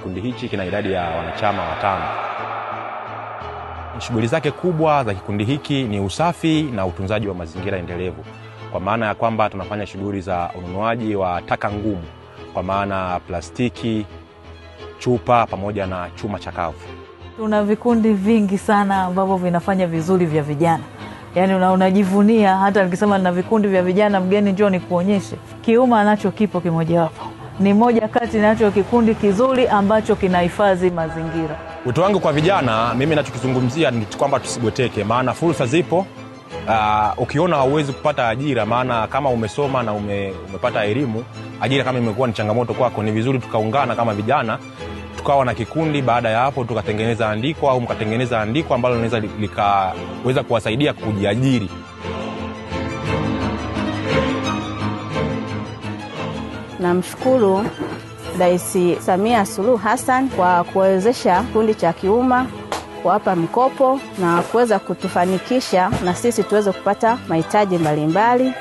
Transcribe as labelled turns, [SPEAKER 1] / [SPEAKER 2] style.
[SPEAKER 1] kikundi hichi kina idadi ya wanachama 5. Shughuli zake kubwa za kikundi hiki ni usafi na utunzaji wa mazingira endelevu, kwa maana ya kwamba tunafanya shughuli za ununuaji wa taka ngumu, kwa maana plastiki, chupa pamoja na chuma chakavu.
[SPEAKER 2] Tuna vikundi vingi sana ambavyo vinafanya vizuri vya vijana. Yaani unajivunia, hata nikisema na vikundi vya vijana, mgeni njoo nikuonyeshe. Kiuma nacho kipo kimoja wapo. Ni moja kati nacho kikundi kizuri ambacho kinahifadhi mazingira.
[SPEAKER 1] Wito wangu kwa vijana, mimi ninachokizungumzia ni kwamba tusibweteke, maana fursa zipo. Ukiona hauwezi kupata ajira, maana kama umesoma na umepata elimu, ajira kama imekuwa ni changamoto kwako, ni vizuri tukaungana kama vijana, tukawa na kikundi. Baada ya hapo tukatengeneza andiko au mkatengeneza andiko ambalo linaweza likaweza kuwasaidia kujiajiri.
[SPEAKER 3] Namshukuru Rais Samia Suluhu Hassan kwa kuwezesha kikundi cha Kiuma, kuwapa mikopo na kuweza kutufanikisha na sisi tuweze kupata mahitaji mbalimbali.